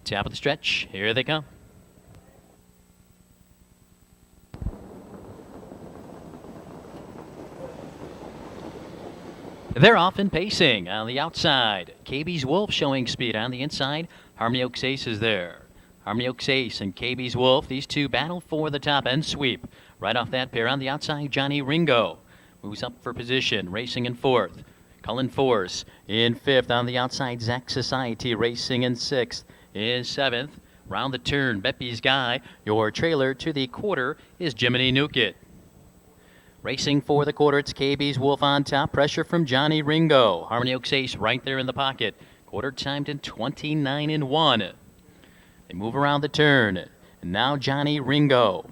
Top of the stretch. Here they come. They're off and pacing on the outside. KB's Wolf showing speed on the inside. Harmony Oaks Ace is there. Harmony Oaks Ace and KB's Wolf, these two battle for the top end sweep. Right off that pair on the outside, Johnny Ringo moves up for position, racing in fourth. Cullen Force in fifth. On the outside, Zach Society racing in sixth. In seventh, round the turn, Beppy's Guy. Your trailer to the quarter is Jiminy Newkett. Racing for the quarter, it's KB's Wolf on top. Pressure from Johnny Ringo. Harmony Oaks Ace right there in the pocket. Quarter timed in 29-1. They move around the turn. And now Johnny Ringo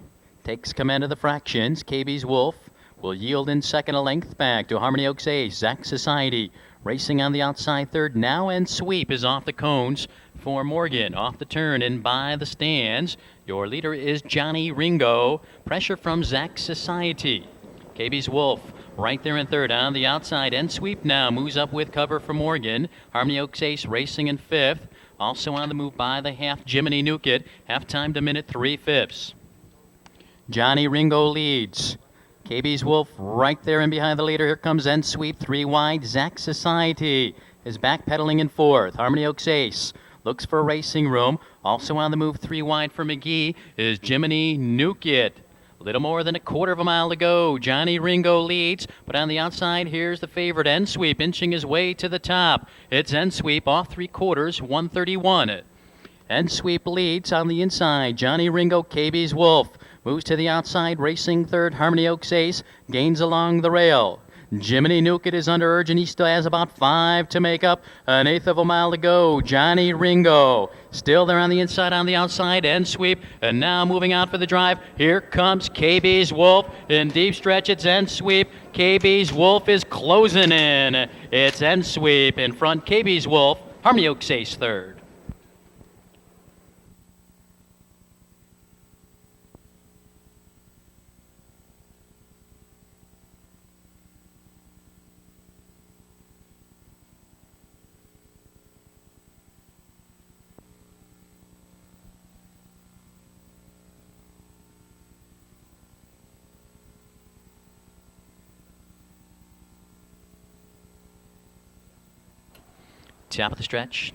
takes command of the fractions. KB's Wolf will yield in second, a length back to Harmony Oaks Ace. Zach Society racing on the outside third. Now and Sweep is off the cones for Morgan. Off the turn and by the stands. Your leader is Johnny Ringo. Pressure from Zach Society. KB's Wolf right there in third. On the outside, and Sweep now moves up with cover for Morgan. Harmony Oaks Ace racing in fifth. Also on the move by the half, Jiminy Newkett. Half time to minute 3/5. Johnny Ringo leads. KB's Wolf right there and behind the leader. Here comes N Sweep, three wide. Zach Society is backpedaling in fourth. Harmony Oaks Ace looks for racing room. Also on the move, three wide for McGee is Jiminy Newkett. A little more than a quarter of a mile to go. Johnny Ringo leads, but on the outside, here's the favorite, N-Sweep, inching his way to the top. It's N-Sweep off 3/4, 131. N-Sweep leads on the inside. Johnny Ringo, KB's Wolf, moves to the outside, racing third. Harmony Oaks Ace gains along the rail. Jiminy Newkett is under urge, and he still has about 5 to make up. An eighth of a mile to go. Johnny Ringo still there on the inside, on the outside, and Sweep. And now moving out for the drive. Here comes KB's Wolf. In deep stretch, it's end Sweep. KB's Wolf is closing in. It's end Sweep in front. KB's Wolf. Harmony Oaks Ace third. Top of the stretch.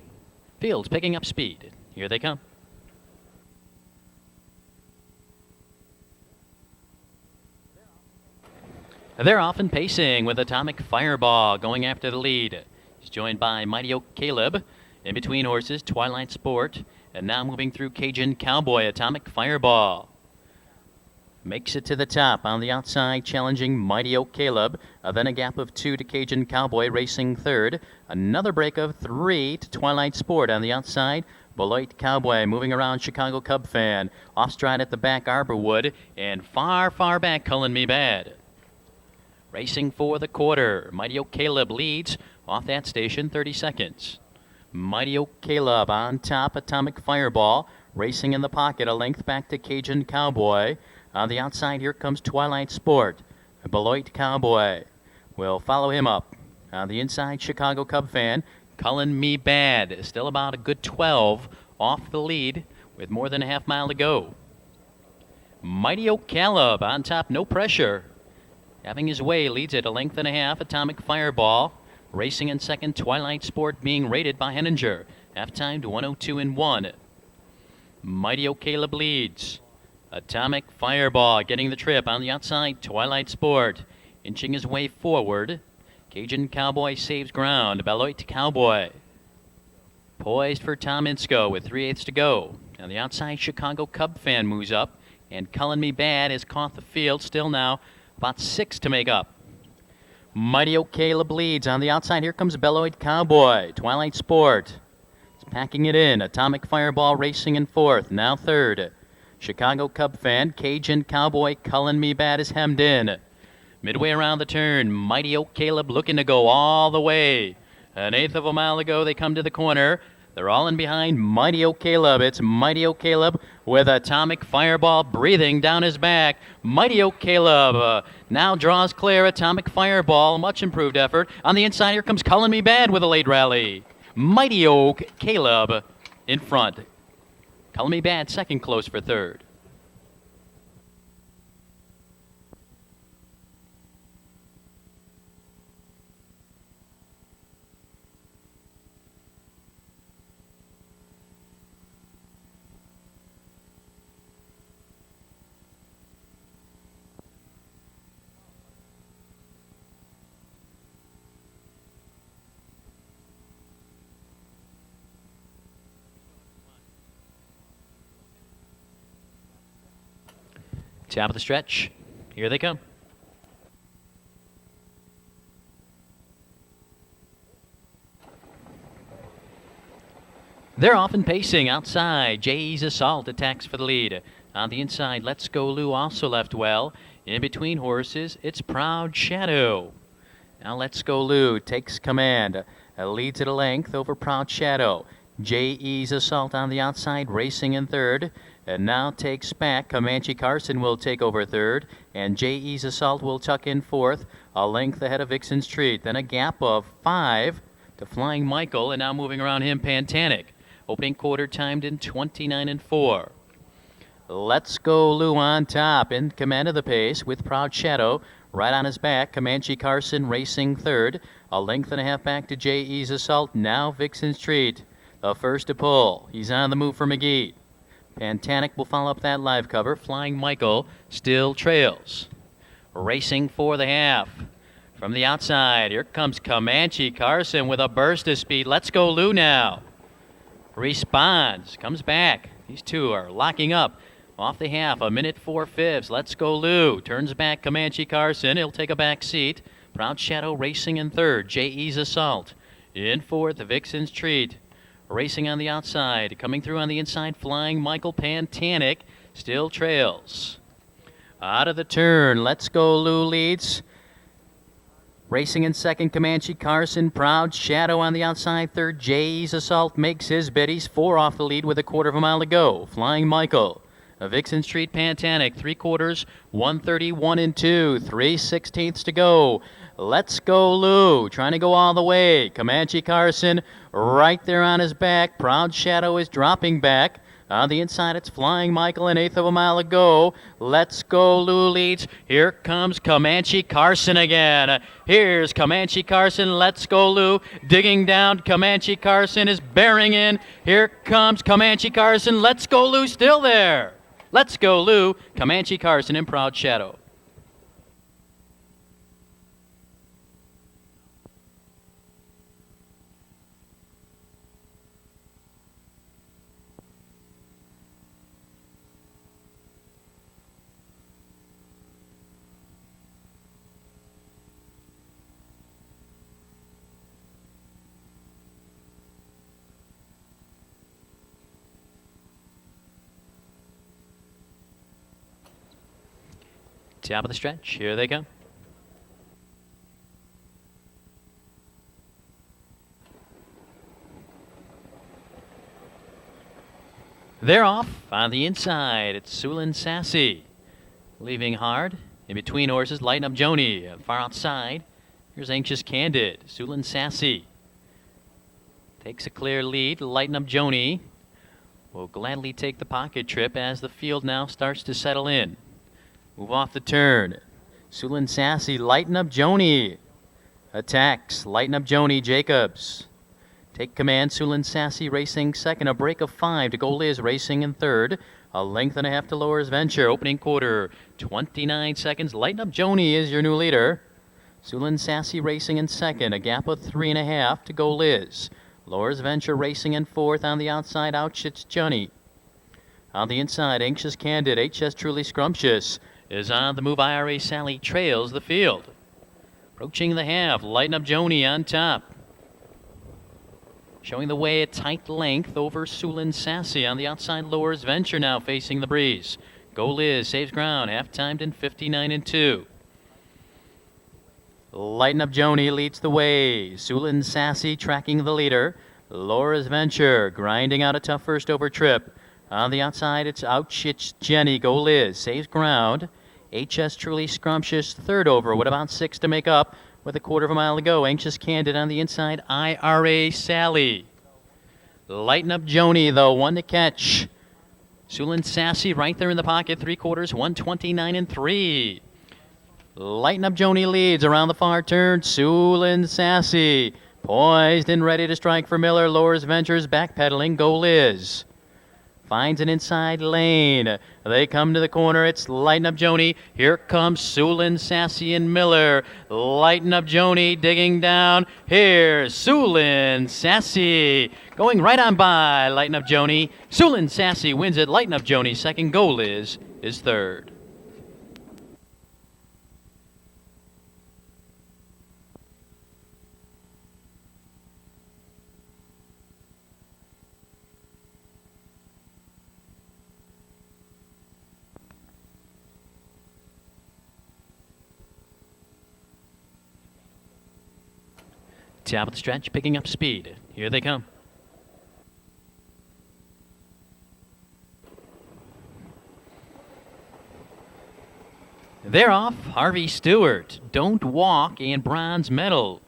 Fields picking up speed. Here they come. They're off and pacing with Atomic Fireball going after the lead. He's joined by Mighty Oak Caleb. In between horses, Twilight Sport. And now moving through Cajun Cowboy, Atomic Fireball. Makes it to the top on the outside, challenging Mighty Oak Caleb. Then a gap of 2 to Cajun Cowboy, racing third. Another break of 3 to Twilight Sport on the outside. Beloit Cowboy moving around Chicago Cub Fan. Off stride at the back, Arborwood. And far, far back, Cullen Me Bad. Racing for the quarter. Mighty Oak Caleb leads off that station, 30 seconds. Mighty Oak Caleb on top, Atomic Fireball. Racing in the pocket, a length back to Cajun Cowboy. On the outside, here comes Twilight Sport. Beloit Cowboy will follow him up. On the inside, Chicago Cub Fan. Cullen Me Bad, still about a good 12 off the lead with more than a half mile to go. Mighty Oak Caleb on top, no pressure. Having his way, leads it a length and a half. Atomic Fireball racing in second. Twilight Sport being rated by Henninger. Half-time to 102-1. Mighty Oak Caleb leads. Atomic Fireball getting the trip on the outside. Twilight Sport inching his way forward. Cajun Cowboy saves ground. Beloit Cowboy poised for Tom Insko with 3/8 to go. On the outside, Chicago Cub Fan moves up. And Cullen Me Bad has caught the field. Still now about 6 to make up. Mighty Oak Caleb leads. On the outside, here comes Beloit Cowboy. Twilight Sport is packing it in. Atomic Fireball racing in fourth. Now third. Chicago Cub Fan, Cajun Cowboy, Cullen Me Bad is hemmed in. Midway around the turn, Mighty Oak Caleb looking to go all the way. An eighth of a mile to go, they come to the corner. They're all in behind Mighty Oak Caleb. It's Mighty Oak Caleb with Atomic Fireball breathing down his back. Mighty Oak Caleb now draws clear. Atomic Fireball, much improved effort. On the inside, here comes Cullen Me Bad with a late rally. Mighty Oak Caleb in front. Color Me Bad, second close for third. Top of the stretch. Here they come. They're off and pacing outside. Jay's Assault attacks for the lead. On the inside, Let's Go Lou also left well. In between horses, it's Proud Shadow. Now Let's Go Lou takes command. Leads at a length over Proud Shadow. Jay's Assault on the outside, racing in third. And now takes back. Comanche Carson will take over third. And Jay's Assault will tuck in fourth. A length ahead of Vixen's Treat. Then a gap of 5 to Flying Michael. And now moving around him, Pantanic. Opening quarter timed in 29-4. Let's Go Lou on top. In command of the pace with Proud Shadow. Right on his back, Comanche Carson racing third. A length and a half back to Jay's Assault. Now Vixen's Treat. The first to pull. He's on the move for McGee. Pantanic will follow up that live cover. Flying Michael still trails. Racing for the half. From the outside, here comes Comanche Carson with a burst of speed. Let's Go Lou now. Responds, comes back. These two are locking up. Off the half, a minute 4/5. Let's Go Lou. Turns back Comanche Carson. He'll take a back seat. Proud Shadow racing in third. Jay's Assault. In fourth, Vixen's Treat. Racing on the outside. Coming through on the inside, Flying Michael. Pantanic still trails. Out of the turn, Let's Go Lou leads. Racing in second, Comanche Carson. Proud Shadow on the outside. Third, Jay's Assault makes his bid. He's 4 off the lead with a quarter of a mile to go. Flying Michael. Vixen Street Pantanic, 3/4, 1:31 and 2, 3/16 to go. Let's Go Lou, trying to go all the way. Comanche Carson right there on his back. Proud Shadow is dropping back. On the inside, it's Flying Michael, an eighth of a mile to go. Let's Go Lou leads. Here comes Comanche Carson again. Here's Comanche Carson. Let's Go Lou digging down. Comanche Carson is bearing in. Here comes Comanche Carson. Let's Go Lou still there. Let's Go Lou, Comanche Carson, and Proud Shadow. Top of the stretch, here they come. They're off on the inside. It's Sulin Sassy. Leaving hard. In between horses, Lighten Up Joni. Far outside. Here's Anxious Candid. Sulin Sassy takes a clear lead. Lighten Up Joni will gladly take the pocket trip as the field now starts to settle in. Move off the turn. Sulin Sassy, Lighten Up Joni. Attacks, Lighten Up Joni, Jacobs. Take command, Sulin Sassy racing second. A break of 5 to go Liz racing in third. A length and a half to Lower's Venture. Opening quarter, 29 seconds. Lighten Up Joni is your new leader. Sulin Sassy racing in second. A gap of 3.5 to go Liz. Lower's Venture racing in fourth. On the outside, Outshits Johnny. On the inside, Anxious Candid, HS Truly Scrumptious is on the move. IRA Sally trails the field. Approaching the half, Lighten Up Joni on top. Showing the way at tight length over Sulin Sassy. On the outside, Lower's Venture now facing the breeze. Go Liz, saves ground, half timed in 59 and 2. Lighten Up Joni leads the way. Sulin Sassy tracking the leader. Lower's Venture grinding out a tough first over trip. On the outside, it's Outshits Jenny. Go Liz, saves ground. HS Truly Scrumptious third over with about 6 to make up with a quarter of a mile to go. Anxious Candid on the inside, IRA Sally. Lighten Up Joni, though, 1 to catch. Sulin Sassy right there in the pocket, 3/4, 129.3. Lighten Up Joni leads around the far turn. Sulin Sassy poised and ready to strike for Miller. Lowers Ventures backpedaling. Go Liz. Finds an inside lane. They come to the corner. It's Lighten Up Joni. Here comes Sulin Sassy and Miller. Lighten Up Joni digging down. Here's Sulin Sassy. Going right on by Lighten Up Joni. Sulin Sassy wins it. Lighten Up Joni second. Go Liz is third. Top of the stretch, picking up speed. Here they come. They're off. Harvey Stewart, Don't Walk, and Bronze Medal.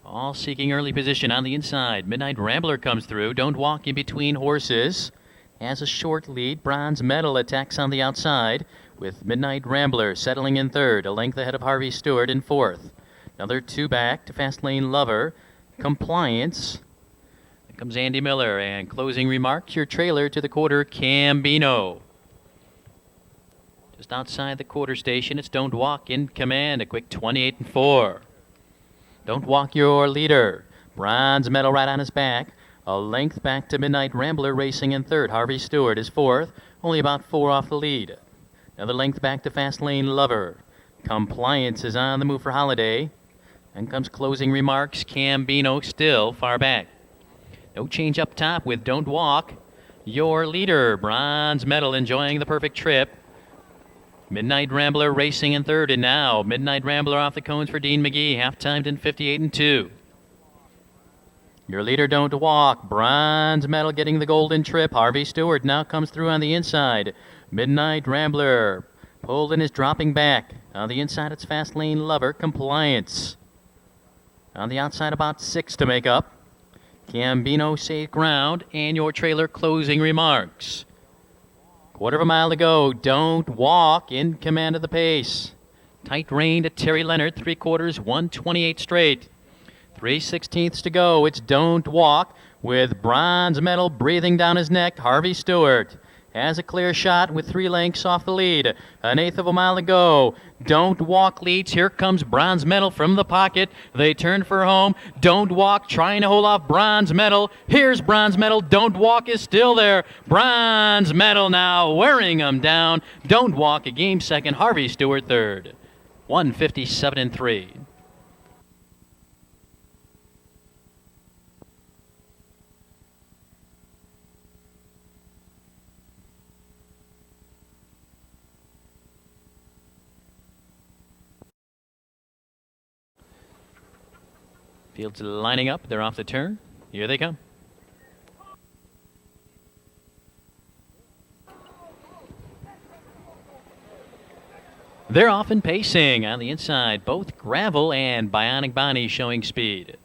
All seeking early position on the inside. Midnight Rambler comes through. Don't Walk in between horses. Has a short lead. Bronze Medal attacks on the outside with Midnight Rambler settling in third. A length ahead of Harvey Stewart in fourth. Another two back to Fast Lane Lover. Compliance. Here comes Andy Miller, and closing remarks, your trailer to the quarter, Cambino. Just outside the quarter station, it's Don't Walk in command, a quick 28.4. Don't Walk your leader. Bronze Medal right on his back. A length back to Midnight Rambler racing in third. Harvey Stewart is fourth, only about 4 off the lead. Another length back to Fast Lane Lover. Compliance is on the move for Holiday. And comes closing remarks, Cambino still far back. No change up top with Don't Walk. Your leader, Bronze Medal, enjoying the perfect trip. Midnight Rambler racing in third, and now Midnight Rambler off the cones for Dean McGee, half-timed in 58.2. Your leader, Don't Walk. Bronze Medal getting the golden trip. Harvey Stewart now comes through on the inside. Midnight Rambler pulled and is dropping back. On the inside, it's Fast Lane Lover. Compliance. On the outside, about 6 to make up. Cambino safe ground, and your trailer closing remarks. 1/4 mile to go. Don't Walk in command of the pace. Tight rein to Terry Leonard, 3/4, 128 straight. 3/16 to go. It's Don't Walk with Bronze Medal breathing down his neck. Harvey Stewart has a clear shot with 3 lengths off the lead. 1/8 of a mile to go. Don't Walk leads. Here comes Bronze Medal from the pocket. They turn for home. Don't Walk trying to hold off Bronze Medal. Here's Bronze Medal. Don't Walk is still there. Bronze Medal now wearing him down. Don't Walk a game second. Harvey Stewart third. 157.3. Fields lining up. They're off the turn. Here they come. They're off and pacing on the inside. Both Gravel and Bionic Bonnie showing speed.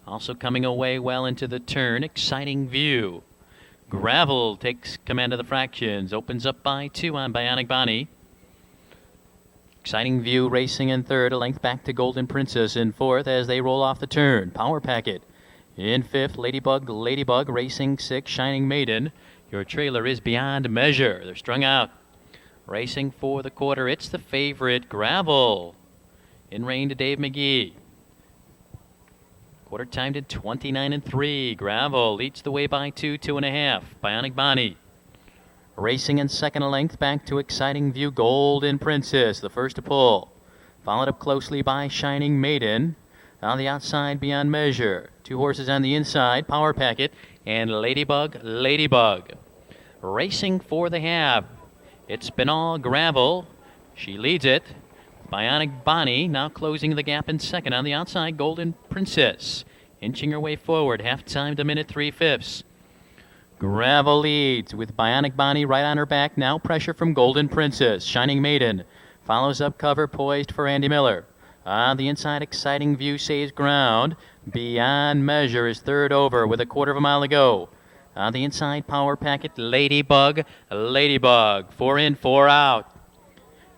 Also coming away well into the turn. Exciting View. Gravel takes command of the fractions. Opens up by 2 on Bionic Bonnie. Exciting View racing in third, a length back to Golden Princess in fourth as they roll off the turn. Power Packet in fifth. Ladybug racing sixth. Shining Maiden. Your trailer is Beyond Measure. They're strung out. Racing for the quarter, it's the favorite, Gravel. In rein to Dave McGee. Quarter timed at 29.3. Gravel leads the way by 2, 2.5. Bionic Bonnie. Racing in second, a length back to Exciting View, Golden Princess, the first to pull. Followed up closely by Shining Maiden. On the outside, Beyond Measure. 2 horses on the inside, Power Packet, and Ladybug. Racing for the half. It's Spinall Gravel. She leads it. Bionic Bonnie now closing the gap in second. On the outside, Golden Princess. Inching her way forward, half-timed a minute 3/5. Gravel leads with Bionic Bonnie right on her back. Now pressure from Golden Princess. Shining Maiden follows up cover, poised for Andy Miller. On the inside, Exciting View saves ground. Beyond Measure is third over with a 1/4 mile to go. On the inside, Power Packet, Ladybug, 4 in, 4 out.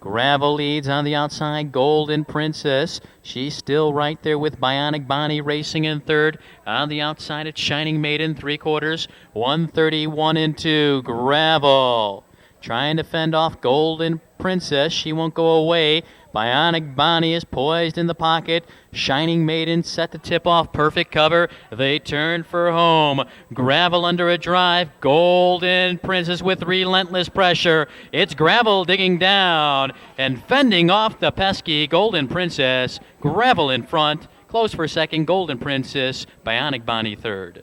Gravel leads on the outside, Golden Princess. She's still right there with Bionic Bonnie racing in third. On the outside, it's Shining Maiden, 3/4, 131 and 2. Gravel trying to fend off Golden Princess. She won't go away. Bionic Bonnie is poised in the pocket. Shining Maiden set to tip off. Perfect cover. They turn for home. Gravel under a drive. Golden Princess with relentless pressure. It's Gravel digging down and fending off the pesky Golden Princess. Gravel in front. Close for second. Golden Princess. Bionic Bonnie third.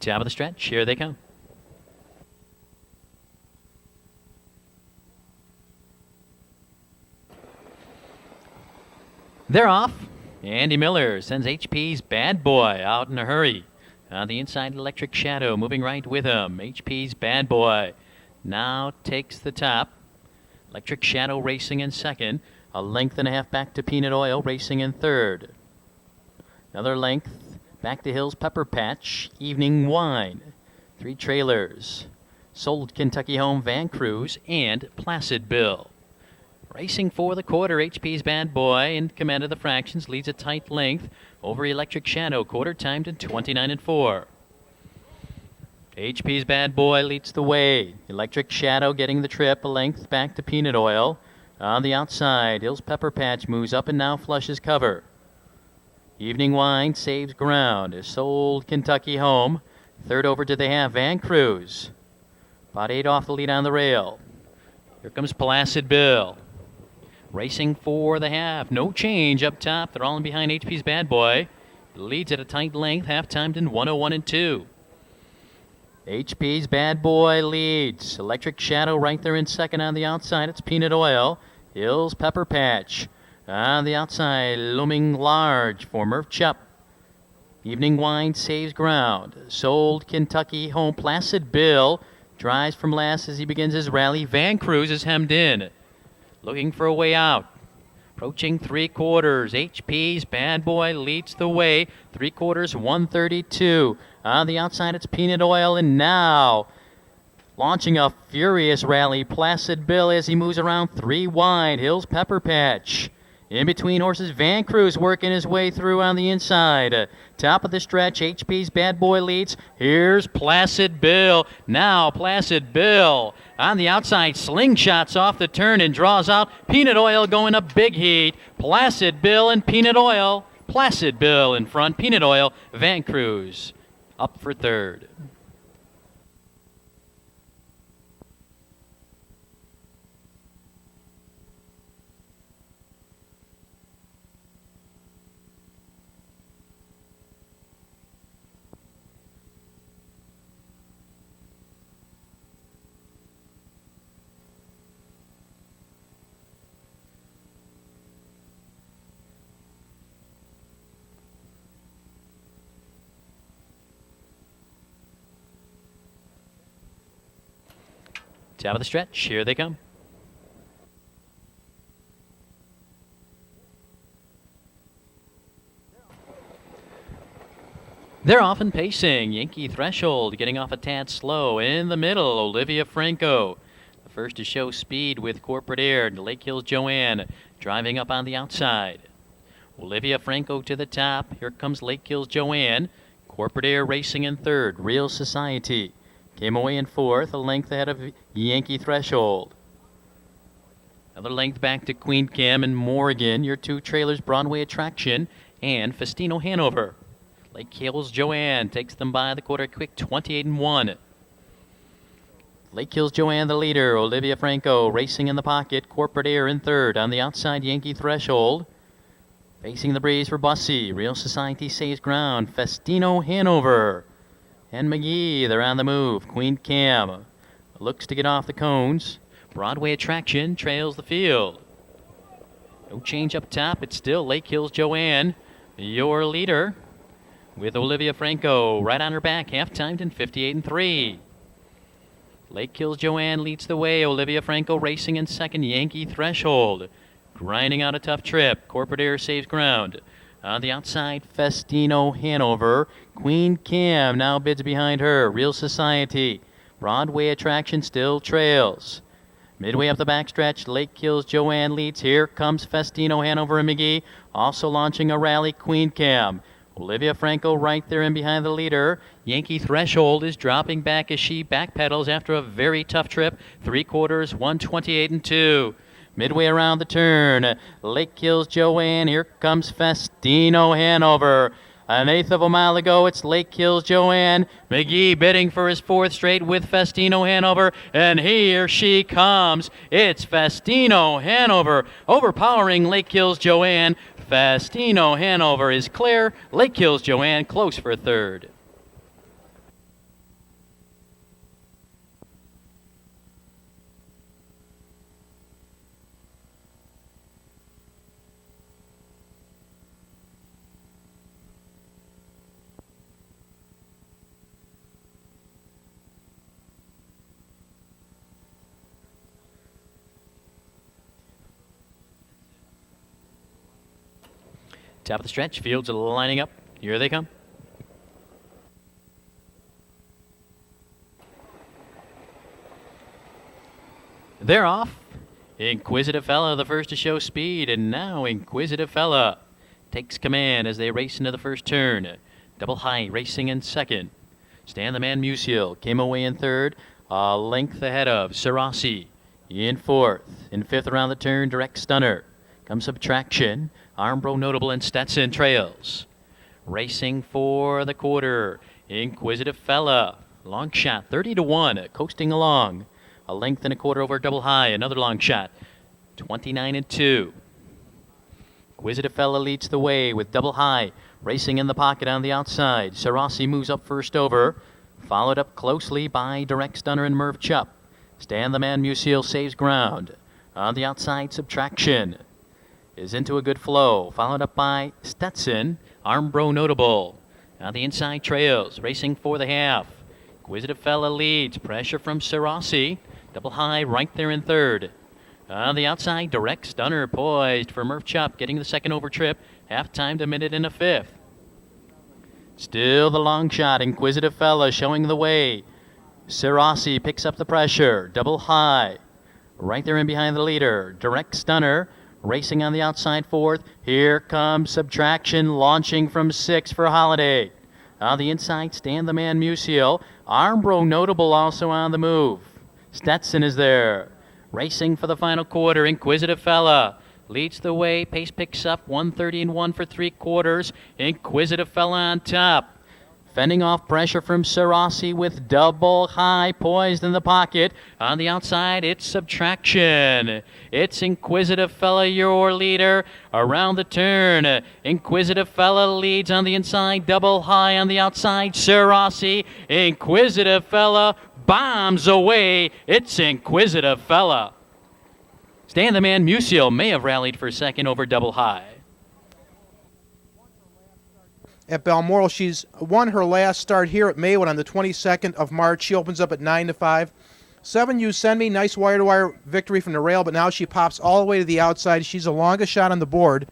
Top of the stretch, here they come. They're off. Andy Miller sends HP's Bad Boy out in a hurry. On the inside, Electric Shadow moving right with him. HP's Bad Boy now takes the top. Electric Shadow racing in second. A length and a half back to Peanut Oil racing in third. Another length back to Hills Pepper Patch, Evening Wine. 3 trailers. Sold Kentucky Home, Van Cruz, and Placid Bill. Racing for the quarter, HP's Bad Boy in command of the fractions, leads a tight length over Electric Shadow, quarter timed in 29 and 4. HP's Bad Boy leads the way. Electric Shadow getting the trip, a length back to Peanut Oil. On the outside, Hills Pepper Patch moves up and now flushes cover. Evening Wine saves ground. Is Sold Kentucky Home. Third over to the half, Van Cruz. About 8 off the lead on the rail. Here comes Placid Bill. Racing for the half. No change up top. They're all in behind HP's Bad Boy. Leads at a tight length, half timed in 101 and 2. HP's Bad Boy leads. Electric Shadow right there in second on the outside. It's Peanut Oil. Hills Pepper Patch. On the outside, looming large for Murph Chupp. Evening Wine saves ground. Sold Kentucky Home. Placid Bill drives from last as he begins his rally. Van Cruz is hemmed in, looking for a way out. Approaching 3/4. HP's Bad Boy leads the way. 3/4, 132. On the outside, it's Peanut Oil, and now launching a furious rally. Placid Bill as he moves around 3 wide. Hills Pepper Patch. In between horses, Van Cruz working his way through on the inside. Top of the stretch, HP's Bad Boy leads. Here's Placid Bill. Now Placid Bill on the outside, slingshots off the turn and draws out. Peanut Oil going a big heat. Placid Bill and Peanut Oil. Placid Bill in front. Peanut Oil, Van Cruz up for third. Top of the stretch, here they come. They're off and pacing. Yankee Threshold getting off a tad slow. In the middle, Olivia Franco. The first to show speed with Corporate Air. Lake Hills Joanne driving up on the outside. Olivia Franco to the top. Here comes Lake Hills Joanne. Corporate Air racing in third. Real Society came away in fourth, a length ahead of Yankee Threshold. Another length back to Queen Cam and Morgan. Your 2 trailers, Broadway Attraction and Festino Hanover. Lake Hills Joanne takes them by the quarter quick, 28 and 1. Lake Hills Joanne the leader. Olivia Franco racing in the pocket. Corporate Air in third. On the outside, Yankee Threshold. Facing the breeze for Bussy. Real Society saves ground. Festino Hanover and McGee, they're on the move. Queen Cam looks to get off the cones. Broadway Attraction trails the field. No change up top. It's still Lake Hills Joanne, your leader, with Olivia Franco right on her back, half-timed in 58-3. Lake Hills Joanne leads the way. Olivia Franco racing in second. Yankee Threshold grinding out a tough trip. Corporate Air saves ground. On the outside, Festino Hanover. Queen Cam now bids behind her. Real Society. Broadway Attraction still trails. Midway up the backstretch, Lake Hills Joanne leads. Here comes Festino Hanover and McGee. Also launching a rally, Queen Cam. Olivia Franco right there in behind the leader. Yankee Threshold is dropping back as she backpedals after a very tough trip. 3/4, 128-2. Midway around the turn, Lake Hills Joanne. Here comes Festino Hanover. An eighth of a mile ago, it's Lake Hills Joanne. McGee bidding for his fourth straight with Festino Hanover. And here she comes. It's Festino Hanover overpowering Lake Hills Joanne. Festino Hanover is clear. Lake Hills Joanne close for third. Top of the stretch, fields are lining up. Here they come. They're off. Inquisitive Fella, the first to show speed, and now Inquisitive Fella takes command as they race into the first turn. Double High racing in second. Stan the Man Musial came away in third, a length ahead of Sarasi in fourth. In fifth around the turn, Direct Stunner. Comes Subtraction. Armbro Notable and Stetson trails. Racing for the quarter, Inquisitive Fella. Long shot, 30-1, coasting along. A length and a quarter over Double High, another long shot, 29-2. Inquisitive Fella leads the way with Double High racing in the pocket on the outside. Sarasi moves up first over, followed up closely by Direct Stunner and Merv Chupp. Stan the Man Musial saves ground. On the outside, Subtraction is into a good flow, followed up by Stetson, Armbro Notable. On the inside trails, racing for the half. Inquisitive Fella leads, pressure from Sarasi. Double High right there in third. On the outside, Direct Stunner poised for Murph Chupp, getting the second over trip, half-timed a minute and a fifth. Still the long shot, Inquisitive Fella showing the way. Sarasi picks up the pressure, Double High right there in behind the leader. Direct Stunner racing on the outside fourth. Here comes Subtraction launching from sixth for Holiday. On the inside, Stan the Man Musial. Armbro Notable also on the move. Stetson is there. Racing for the final quarter, Inquisitive Fella leads the way. Pace picks up, 130-1 for 3/4. Inquisitive Fella on top. Fending off pressure from Sarasi with Double High poised in the pocket. On the outside, it's Subtraction. It's Inquisitive Fella, your leader. Around the turn, Inquisitive Fella leads on the inside. Double High on the outside. Sarasi. Inquisitive Fella bombs away. It's Inquisitive Fella. Stan the Man Musial may have rallied for second over Double High. At Balmoral, she's won her last start here at Maywood on the 22nd of March. She opens up at 9-5. 7 You Send Me, nice wire-to-wire victory from the rail, but now she pops all the way to the outside. She's the longest shot on the board.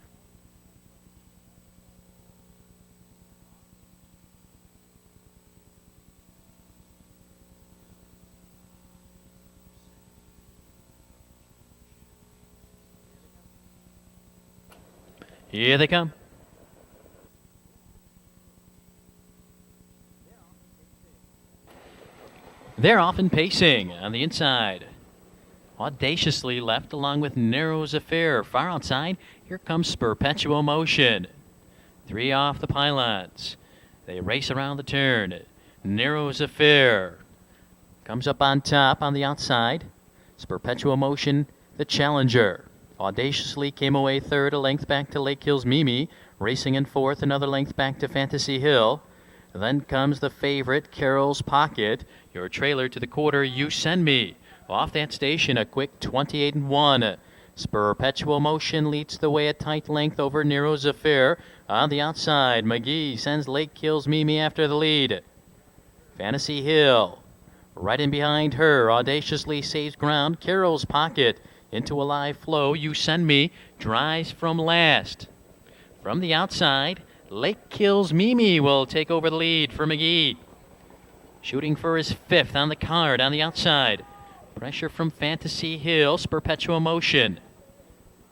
Here they come. They're off and pacing on the inside. Audaciously left along with Narrows Affair. Far outside, here comes Perpetual Motion. 3 off the pylons. They race around the turn. Narrows Affair comes up on top on the outside. It's Perpetual Motion, the challenger. Audaciously came away third, a length back to Lake Hills Mimi. Racing in fourth, another length back to Fantasy Hill. Then comes the favorite, Carol's Pocket. Your trailer to the quarter, You Send Me. Off that station, a quick 28-1. Perpetual Motion leads the way a tight length over Nero's Affair. On the outside, McGee sends Lake Kills Mimi after the lead. Fantasy Hill, right in behind her, audaciously saves ground. Carol's Pocket into a live flow. You Send Me drives from last. From the outside, Lake Kills Mimi will take over the lead for McGee. Shooting for his fifth on the card on the outside. Pressure from Fantasy Hills, Perpetual Motion.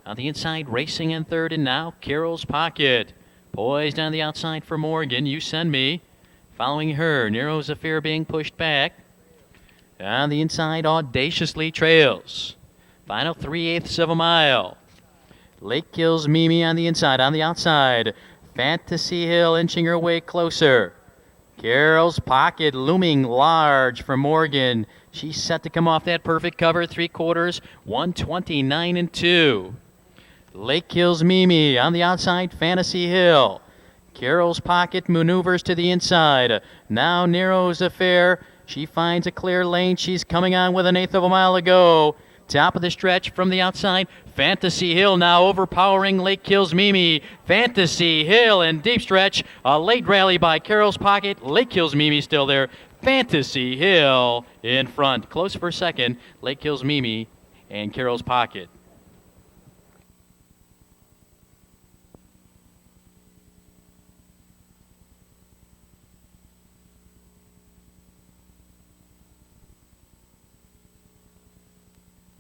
On the inside, racing in third, and now Carol's Pocket. Poised on the outside for Morgan, You Send Me. Following her, Nero's Affair being pushed back. On the inside, audaciously trails. Final 3/8 of a mile. Lake Kills Mimi on the inside. On the outside, Fantasy Hill inching her way closer. Carol's Pocket looming large for Morgan. She's set to come off that perfect cover, 3/4, 129-2. Lake Kills Mimi on the outside, Fantasy Hill. Carol's Pocket maneuvers to the inside. Now Nero's Affair. She finds a clear lane. She's coming on with 1/8 of a mile to go. Top of the stretch from the outside. Fantasy Hill now overpowering Lake Kills Mimi. Fantasy Hill in deep stretch. A late rally by Carol's Pocket. Lake Kills Mimi still there. Fantasy Hill in front. Close for second. Lake Kills Mimi and Carol's Pocket.